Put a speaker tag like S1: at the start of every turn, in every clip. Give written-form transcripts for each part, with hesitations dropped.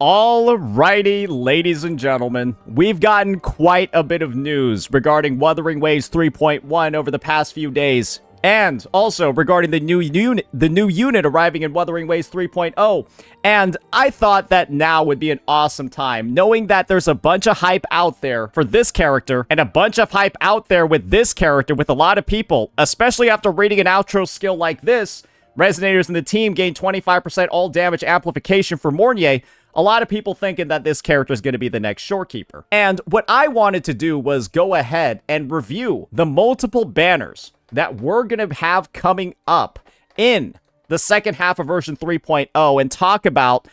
S1: Alrighty, ladies and gentlemen, we've gotten quite a bit of news regarding Wuthering Waves 3.1 over the past few days, and also regarding the new unit arriving in Wuthering Waves 3.0. And I thought that now would be an awesome time, knowing that there's a bunch of hype out there for this character, and a bunch of hype out there with this character with a lot of people, especially after reading an outro skill like this. Resonators in the team gain 25% all damage amplification for Mornye. A lot of people thinking that this character is going to be the next Shorekeeper. And what I wanted to do was go ahead and review the multiple banners that we're going to have coming up in the second half of version 3.0 and talk about,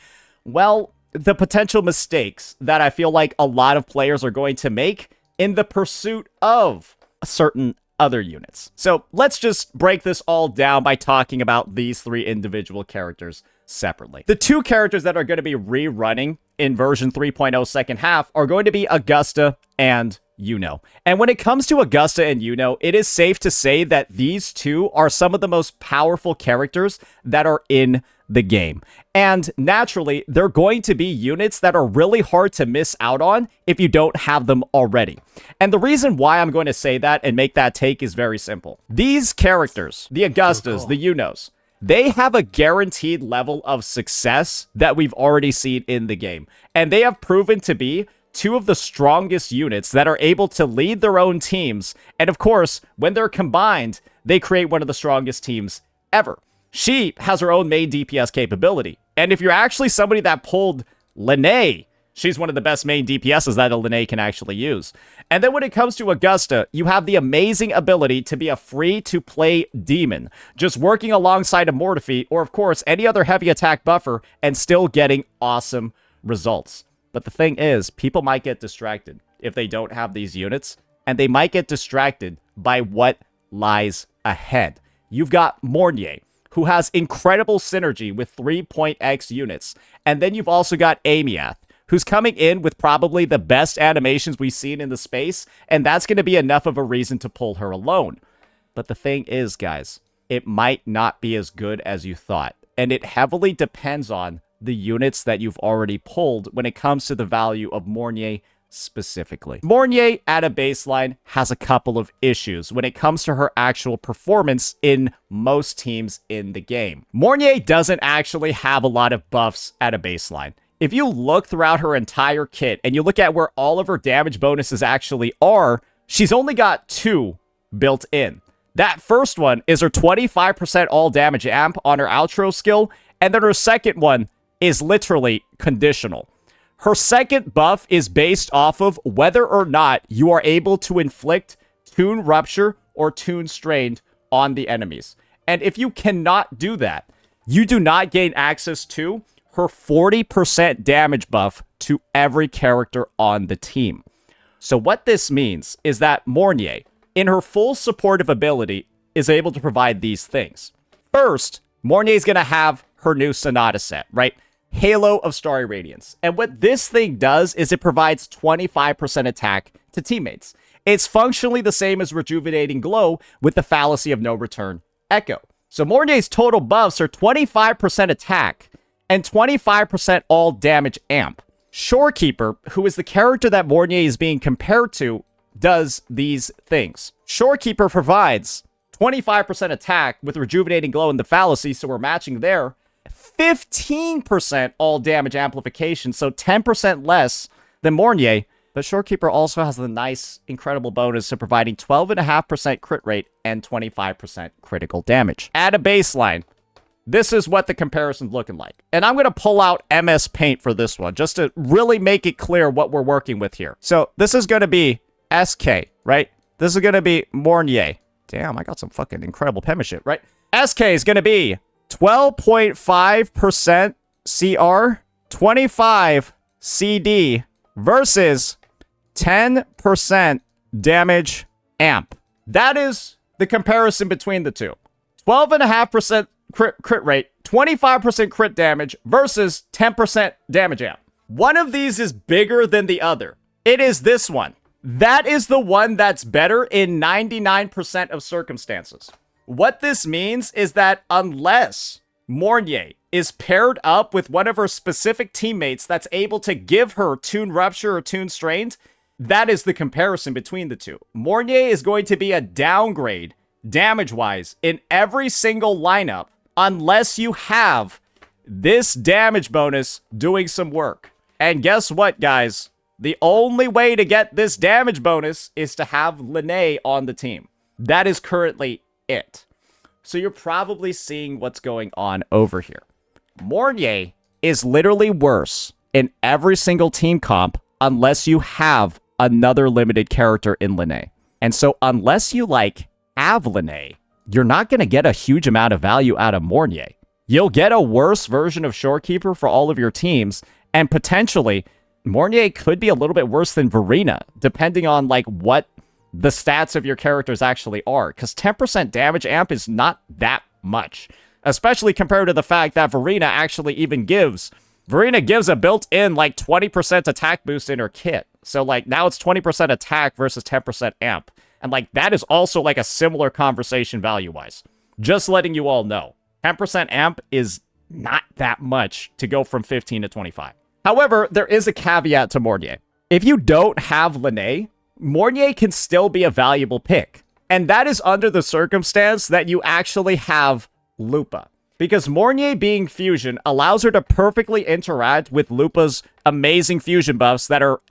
S1: well, the potential mistakes that I feel like a lot of players are going to make in the pursuit of certain other units. So let's just break this all down by talking about these three individual characters separately. The two characters that are going to be rerunning in version 3.0 second half are going to be Augusta and Yuno. And when it comes to Augusta and Yuno, it is safe to say that these two are some of the most powerful characters that are in the game. And naturally, they're going to be units that are really hard to miss out on if you don't have them already. And the reason why I'm going to say that and make that take is very simple. These characters, the Augustas, the Yunos, they have a guaranteed level of success that we've already seen in the game. And they have proven to be two of the strongest units that are able to lead their own teams. And of course, when they're combined, they create one of the strongest teams ever. She has her own main DPS capability. And if you're actually somebody that pulled Linnea, she's one of the best main DPSs that a Linnea can actually use. And then when it comes to Augusta, you have the amazing ability to be a free-to-play demon, just working alongside a Mornye, or of course, any other heavy attack buffer, and still getting awesome results. But the thing is, people might get distracted if they don't have these units, and they might get distracted by what lies ahead. You've got Mornye, who has incredible synergy with 3.x units, and then you've also got Aemeath, who's coming in with probably the best animations we've seen in the space, and that's going to be enough of a reason to pull her alone. But the thing is, guys, it might not be as good as you thought, and it heavily depends on the units that you've already pulled when it comes to the value of Mornye specifically. Mornye at a baseline has a couple of issues when it comes to her actual performance in most teams in the game. Mornye doesn't actually have a lot of buffs at a baseline. If you look throughout her entire kit and you look at where all of her damage bonuses actually are, she's only got two built in. That first one is her 25% all damage amp on her outro skill, and then her second one is literally conditional. Her second buff is based off of whether or not you are able to inflict Tune Rupture or Tune Strained on the enemies. And if you cannot do that, you do not gain access to her 40% damage buff to every character on the team. So what this means is that Mornye, in her full supportive ability, is able to provide these things. First, Mornye is going to have her new Sonata set, right? Halo of Starry Radiance. And what this thing does is it provides 25% attack to teammates. It's functionally the same as Rejuvenating Glow with the Fallacy of No Return Echo. So Mornye's total buffs are 25% attack and 25% all damage amp. Shorekeeper, who is the character that Mornye is being compared to, does these things. Shorekeeper provides 25% attack with Rejuvenating Glow and the Fallacy, so we're matching there. 15% all damage amplification, so 10% less than Mornye. But Shorekeeper also has the nice, incredible bonus of providing 12.5% crit rate and 25% critical damage. At a baseline, this is what the comparison's looking like. And I'm going to pull out MS Paint for this one, just to really make it clear what we're working with here. So this is going to be SK, right? This is going to be Mornye. Damn, I got some fucking incredible penmanship, right? SK is going to be 12.5% CR, 25 CD versus 10% damage amp. That is the comparison between the two. 12.5% crit rate, 25% crit damage versus 10% damage amp. One of these is bigger than the other. It is this one. That is the one that's better in 99% of circumstances. What this means is that unless Mornye is paired up with one of her specific teammates that's able to give her Tune Rupture or Tune Strained, that is the comparison between the two. Mornye is going to be a downgrade, damage-wise, in every single lineup, unless you have this damage bonus doing some work. And guess what, guys? The only way to get this damage bonus is to have Lene on the team. That is currently it. So you're probably seeing what's going on over here. Mornye is literally worse in every single team comp unless you have another limited character in Lene. And so unless you have Lene, you're not going to get a huge amount of value out of Mornye. You'll get a worse version of Shorekeeper for all of your teams, and potentially Mornye could be a little bit worse than Verena, depending on what the stats of your characters actually are, because 10% damage amp is not that much, especially compared to the fact that Verena gives a built-in 20% attack boost in her kit. So now it's 20% attack versus 10% amp. And that is also a similar conversation value-wise. Just letting you all know. 10% amp is not that much to go from 15 to 25. However, there is a caveat to Mornye. If you don't have Lene, Mornye can still be a valuable pick. And that is under the circumstance that you actually have Lupa. Because Mornye being fusion allows her to perfectly interact with Lupa's amazing fusion buffs that are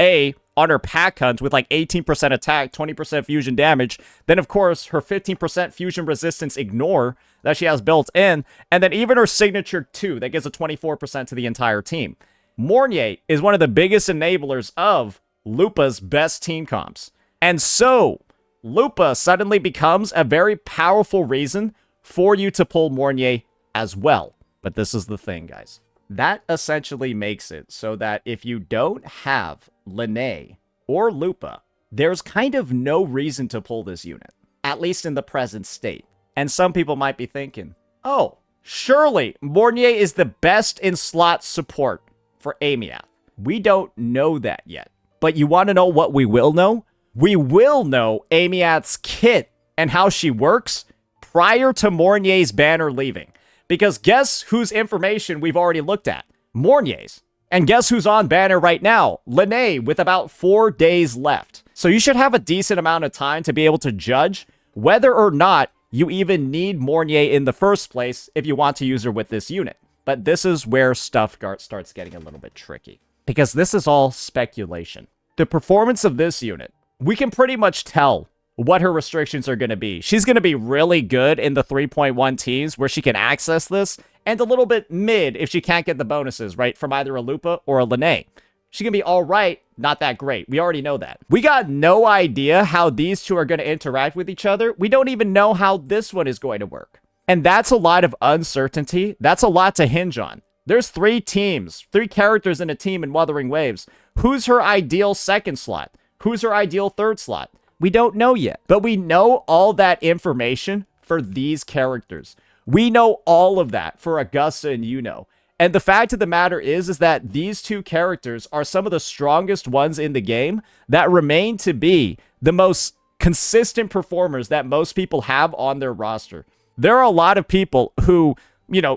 S1: on her pack hunt with 18% attack, 20% fusion damage. Then, of course, her 15% fusion resistance ignore that she has built in. And then even her signature 2 that gives a 24% to the entire team. Mornye is one of the biggest enablers of Lupa's best team comps. And so, Lupa suddenly becomes a very powerful reason for you to pull Mornye as well. But this is the thing, guys. That essentially makes it so that if you don't have Lene or Lupa, there's kind of no reason to pull this unit, at least in the present state. And some people might be thinking, oh, surely Mornye is the best in slot support for Aemeath. We don't know that yet. But you want to know what we will know? We will know Aemeath's kit and how she works prior to Mornye's banner leaving. Because guess whose information we've already looked at? Mornye's. And guess who's on banner right now? Lene, with about 4 days left. So you should have a decent amount of time to be able to judge whether or not you even need Mornye in the first place if you want to use her with this unit. But this is where stuff starts getting a little bit tricky. Because this is all speculation. The performance of this unit, we can pretty much tell what her restrictions are going to be. She's going to be really good in the 3.1 teams where she can access this, and a little bit mid if she can't get the bonuses, right, from either a Lupa or a Lene. She can be all right, not that great. We already know that. We got no idea how these two are going to interact with each other. We don't even know how this one is going to work. And that's a lot of uncertainty. That's a lot to hinge on. There's 3 teams, 3 characters in a team in Wuthering Waves. Who's her ideal second slot? Who's her ideal third slot? We don't know yet, but we know all that information for these characters. We know all of that for Augusta and Yuno. And the fact of the matter is that these 2 characters are some of the strongest ones in the game that remain to be the most consistent performers that most people have on their roster. There are a lot of people who,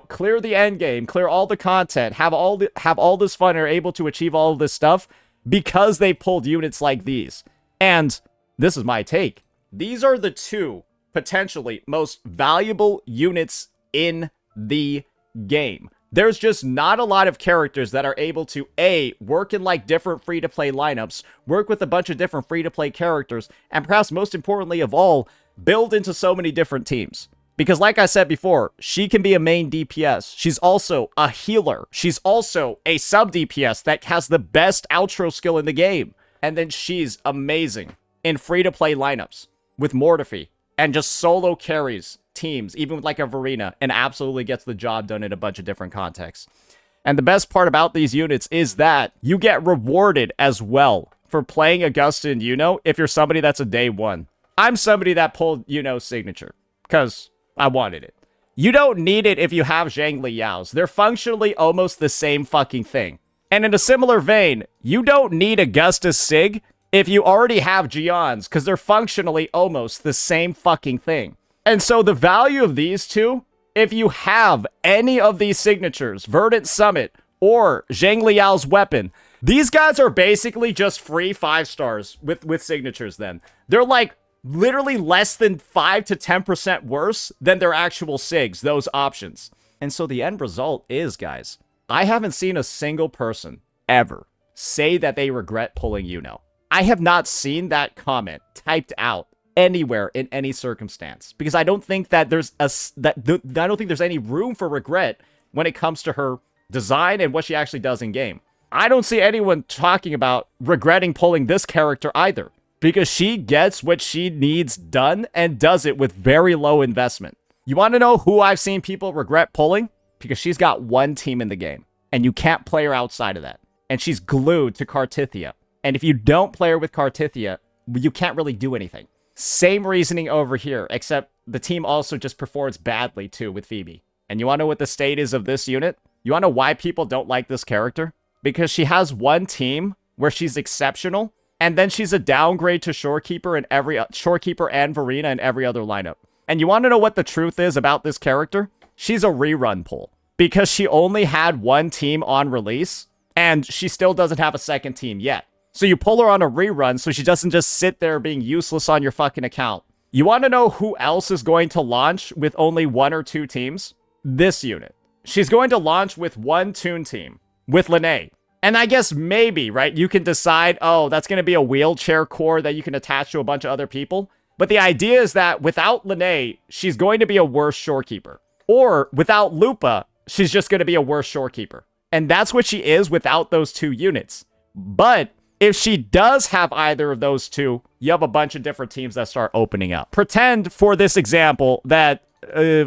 S1: clear the end game, clear all the content, have all this fun, and are able to achieve all of this stuff because they pulled units like these. And this is my take. These are the 2 potentially most valuable units in the game. There's just not a lot of characters that are able to, work in different free-to-play lineups, work with a bunch of different free-to-play characters, and perhaps most importantly of all, build into so many different teams. Because like I said before, she can be a main DPS. She's also a healer. She's also a sub-DPS that has the best outro skill in the game. And then she's amazing in free-to-play lineups with Mornye and just solo carries teams, even with a Verena, and absolutely gets the job done in a bunch of different contexts. And the best part about these units is that you get rewarded as well for playing Augusta and Yuno if you're somebody that's a day 1. I'm somebody that pulled Yuno's signature because I wanted it. You don't need it if you have Zhangli Yao's. They're functionally almost the same fucking thing. And in a similar vein, you don't need Augusta's Sig if you already have Gion's, because they're functionally almost the same fucking thing. And so the value of these 2 If you have any of these signatures, Verdant Summit or Zhang Liao's weapon, these guys are basically just free 5 stars with signatures then. They're like literally less than 5 to 10% worse than their actual sigs, those options. And so the end result is, guys, I haven't seen a single person ever say that they regret pulling Yuno. I have not seen that comment typed out anywhere in any circumstance, because I don't think that I don't think there's any room for regret when it comes to her design and what she actually does in game. I don't see anyone talking about regretting pulling this character either, because she gets what she needs done and does it with very low investment. You want to know who I've seen people regret pulling? Because she's got one team in the game, and you can't play her outside of that. And she's glued to Kartithia. And if you don't play her with Kartithia, you can't really do anything. Same reasoning over here, except the team also just performs badly too with Phoebe. And you want to know what the state is of this unit? You want to know why people don't like this character? Because she has one team where she's exceptional, and then she's a downgrade to Shorekeeper and Verena in every other lineup. And you want to know what the truth is about this character? She's a rerun pull, because she only had one team on release, and she still doesn't have a second team yet. So you pull her on a rerun so she doesn't just sit there being useless on your fucking account. You want to know who else is going to launch with only 1 or 2 teams? This unit. She's going to launch with one Toon team, with Lene. And I guess maybe, right, you can decide, oh, that's going to be a wheelchair core that you can attach to a bunch of other people. But the idea is that without Lene, she's going to be a worse Shorekeeper. Or without Lupa, she's just going to be a worse Shorekeeper. And that's what she is without those 2 units. But if she does have either of those 2, you have a bunch of different teams that start opening up. Pretend, for this example, that,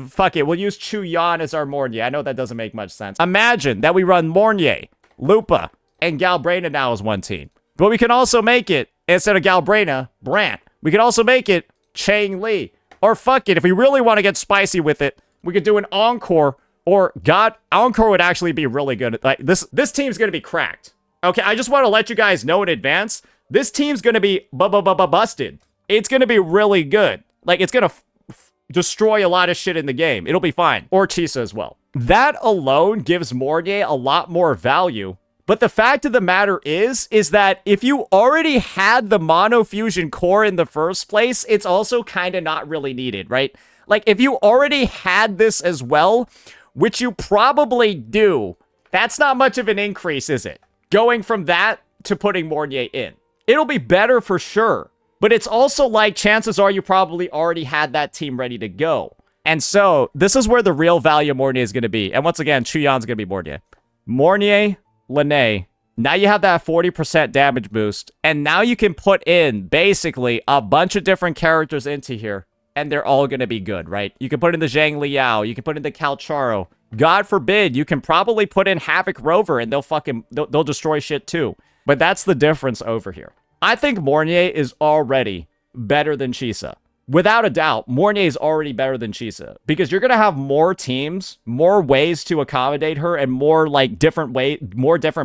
S1: fuck it, we'll use Chu Yan as our Mornye. I know that doesn't make much sense. Imagine that we run Mornye, Lupa, and Galbraina now as one team. But we can also make it, instead of Galbraina, Brant. We can also make it Chang Li. Or fuck it, if we really want to get spicy with it, we could do an Encore, or God, Encore would actually be really good. Like, this team's going to be cracked. Okay, I just want to let you guys know in advance, this team's going to be busted. It's going to be really good. Like, it's going to destroy a lot of shit in the game. It'll be fine. Or Chisa as well. That alone gives Mornye a lot more value. But the fact of the matter is that if you already had the Mono Fusion core in the first place, it's also kind of not really needed, right? Like, if you already had this as well, which you probably do, that's not much of an increase, is it? Going from that to putting Mornye in. It'll be better for sure. But it's also like, chances are you probably already had that team ready to go. And so, this is where the real value of Mornye is going to be. And once again, Chuyan's going to be Mornye. Mornye, Lene. Now you have that 40% damage boost. And now you can put in, basically, a bunch of different characters into here. And they're all going to be good, right? You can put in the Zhang Liao. You can put in the Calcharo. God forbid, you can probably put in Havoc Rover and they'll destroy shit too. But that's the difference over here. I think Mornye is already better than Chisa. Without a doubt, Mornye is already better than Chisa. Because you're going to have more teams, more ways to accommodate her, and more different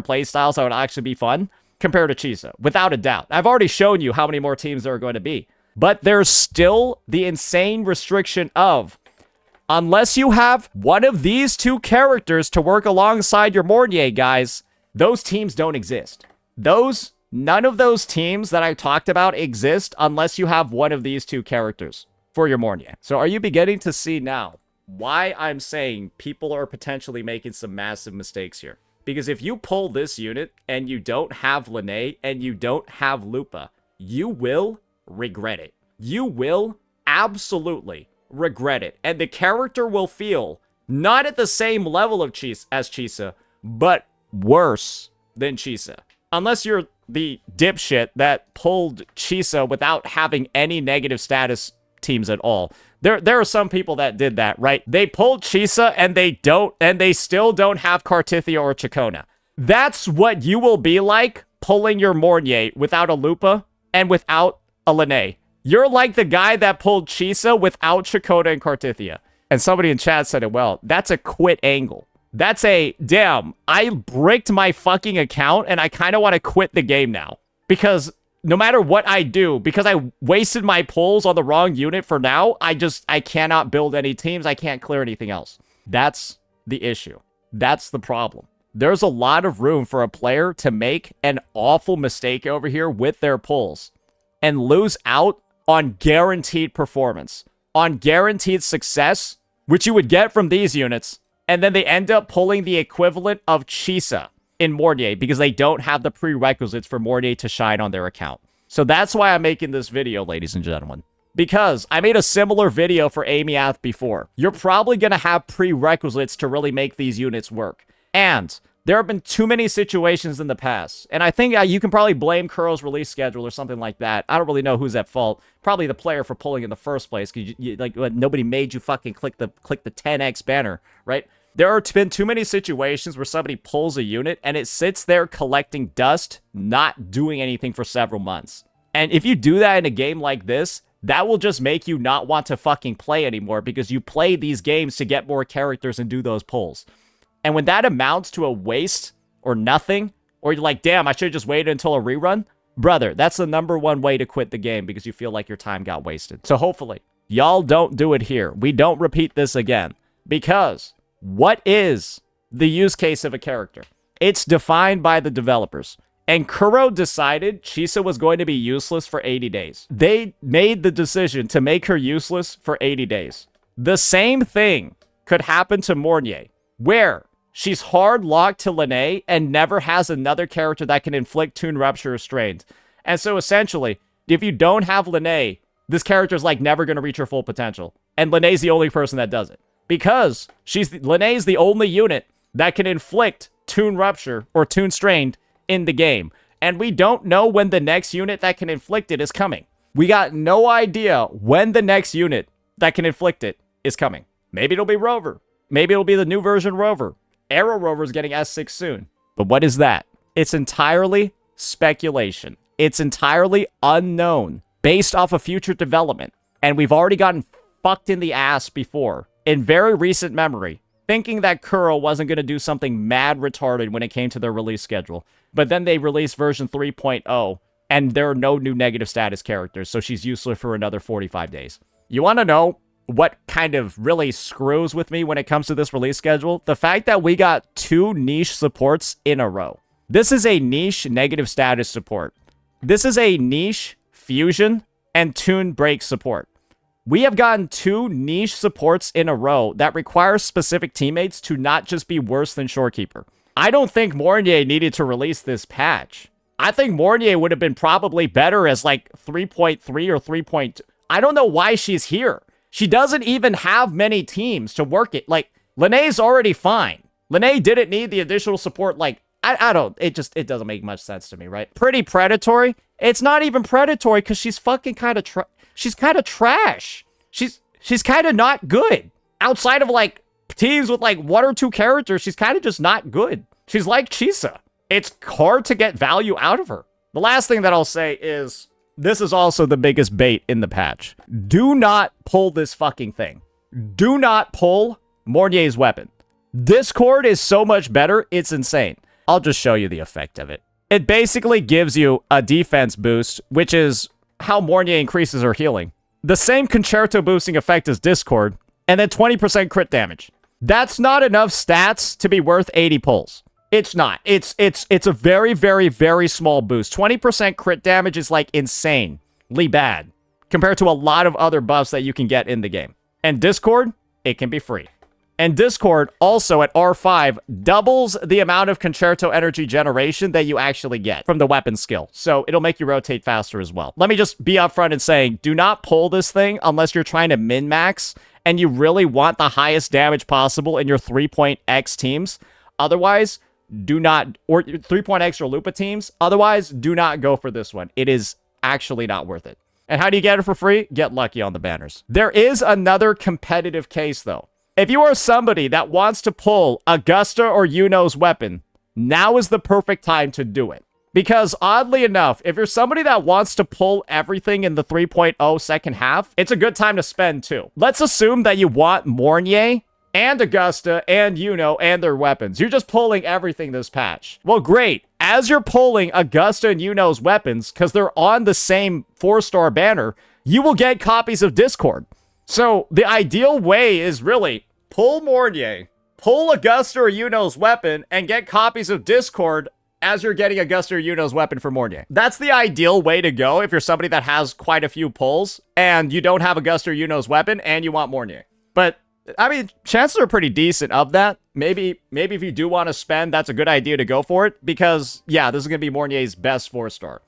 S1: play styles that would actually be fun compared to Chisa. Without a doubt. I've already shown you how many more teams there are going to be. But there's still the insane restriction of, unless you have one of these 2 characters to work alongside your Mornye, guys, those teams don't exist. None of those teams that I talked about exist unless you have one of these 2 characters for your Mornye. So are you beginning to see now why I'm saying people are potentially making some massive mistakes here? Because if you pull this unit and you don't have Lene and you don't have Lupa, you will regret it. You will absolutely regret it. And the character will feel not at the same level of as Chisa, but worse than Chisa. Unless you're the dipshit that pulled Chisa without having any negative status teams at all. There are some people that did that, right? They pulled Chisa and they still don't have Kartithia or Chacona. That's what you will be like pulling your Mornye without a Lupa and without a Lene. You're like the guy that pulled Chisa without Chacona and Kartithia. And somebody in chat said it well. That's a quit angle. That's a, damn, I bricked my fucking account and I kind of want to quit the game now. Because no matter what I do, because I wasted my pulls on the wrong unit for now, I cannot build any teams. I can't clear anything else. That's the issue. That's the problem. There's a lot of room for a player to make an awful mistake over here with their pulls and lose out on guaranteed performance, on guaranteed success, which you would get from these units, and then they end up pulling the equivalent of Chisa in Mornye because they don't have the prerequisites for Mornye to shine on their account. So that's why I'm making this video, ladies and gentlemen. Because I made a similar video for Aemeath before. You're probably going to have prerequisites to really make these units work. And there have been too many situations in the past. And I think you can probably blame Kuro's release schedule or something like that. I don't really know who's at fault. Probably the player for pulling in the first place. Because nobody made you fucking click the 10x banner, right? There have been too many situations where somebody pulls a unit and it sits there collecting dust, not doing anything for several months. And if you do that in a game like this, that will just make you not want to fucking play anymore because you play these games to get more characters and do those pulls. And when that amounts to a waste or nothing, or you're like, damn, I should have just waited until a rerun, brother, that's the #1 way to quit the game because you feel like your time got wasted. So hopefully, y'all don't do it here. We don't repeat this again. Because what is the use case of a character? It's defined by the developers. And Kuro decided Chisa was going to be useless for 80 days. They made the decision to make her useless for 80 days. The same thing could happen to Mornye, where she's hard locked to Lene and never has another character that can inflict Toon Rupture or Strained. And so essentially, if you don't have Lene, this character is like never going to reach her full potential. And Lene's the only person that does it. Because Lene's the only unit that can inflict Toon Rupture or Toon Strained in the game. And we don't know when the next unit that can inflict it is coming. We got no idea when the next unit that can inflict it is coming. Maybe it'll be Rover. Maybe it'll be the new version Rover. Arrow Rover is getting S6 soon. But what is that? It's entirely speculation. It's entirely unknown based off of future development. And we've already gotten fucked in the ass before in very recent memory, thinking that Kuro wasn't going to do something mad retarded when it came to their release schedule. But then they released version 3.0, and there are no new negative status characters, so she's useless for another 45 days. You want to know what kind of really screws with me when it comes to this release schedule? The fact that we got 2 niche supports in a row. This is a niche negative status support. This is a niche fusion and Toon Break support. We have gotten 2 niche supports in a row that require specific teammates to not just be worse than Shorekeeper. I don't think Mornye needed to release this patch. I think Mornye would have been probably better as like 3.3 or 3.2. I don't know why she's here. She doesn't even have many teams to work it. Like, Lene's already fine. Lene didn't need the additional support. Like, I don't, it doesn't make much sense to me, right? Pretty Predatory. It's not even Predatory because she's fucking kind of she's kind of trash. She's kind of not good. Outside of like teams with like 1 or 2 characters, she's kind of just not good. She's like Chisa. It's hard to get value out of her. The last thing that I'll say is, this is also the biggest bait in the patch. Do not pull this fucking thing. Do not pull Mornye's weapon. Discord is so much better, it's insane. I'll just show you the effect of it. It basically gives you a defense boost, which is how Mornye increases her healing. The same concerto boosting effect as Discord, and then 20% crit damage. That's not enough stats to be worth 80 pulls. It's not. It's a very, very, very small boost. 20% crit damage is like insanely bad compared to a lot of other buffs that you can get in the game. And Discord, it can be free. And Discord also at R5 doubles the amount of concerto energy generation that you actually get from the weapon skill. So it'll make you rotate faster as well. Let me just be upfront and saying, do not pull this thing unless you're trying to min-max and you really want the highest damage possible in your 3.x teams. Otherwise, do not, or 3.x or Lupa teams. Otherwise, do not go for this one. It is actually not worth it. And how do you get it for free? Get lucky on the banners. There is another competitive case though. If you are somebody that wants to pull Augusta or Yuno's weapon, now is the perfect time to do it. Because oddly enough, if you're somebody that wants to pull everything in the 3.0 second half, it's a good time to spend too. Let's assume that you want Mornye and Augusta and Yuno and their weapons. You're just pulling everything this patch. Well, great. As you're pulling Augusta and Yuno's weapons, because they're on the same 4-star banner, you will get copies of Discord. So the ideal way is really pull Mornye, pull Augusta or Yuno's weapon, and get copies of Discord as you're getting Augusta or Yuno's weapon for Mornye. That's the ideal way to go if you're somebody that has quite a few pulls and you don't have Augusta or Yuno's weapon and you want Mornye. But I mean, chances are pretty decent of that. Maybe if you do want to spend, that's a good idea to go for it because, yeah, this is going to be Mornye's best 4-star.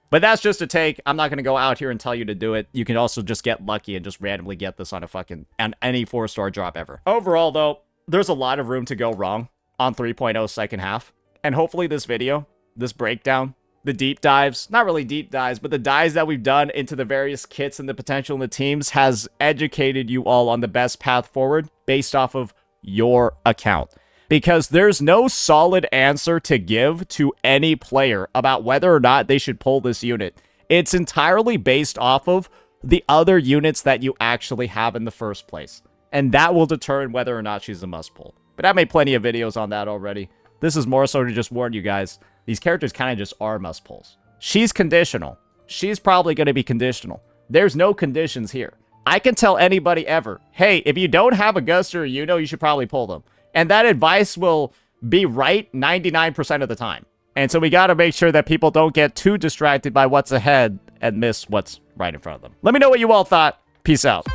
S1: But that's just a take. I'm not going to go out here and tell you to do it. You can also just get lucky and just randomly get this on any 4-star drop ever. Overall, though, there's a lot of room to go wrong on 3.0 second half. And hopefully this video, this breakdown, the deep dives, not really deep dives, but the dives that we've done into the various kits and the potential in the teams has educated you all on the best path forward based off of your account. Because there's no solid answer to give to any player about whether or not they should pull this unit. It's entirely based off of the other units that you actually have in the first place. And that will determine whether or not she's a must pull. But I've made plenty of videos on that already. This is more so to just warn you guys. These characters kind of just are must pulls. She's conditional. She's probably going to be conditional. There's no conditions here. I can tell anybody ever, hey, if you don't have Augusta or Yuno, you should probably pull them. And that advice will be right 99% of the time. And so we got to make sure that people don't get too distracted by what's ahead and miss what's right in front of them. Let me know what you all thought. Peace out.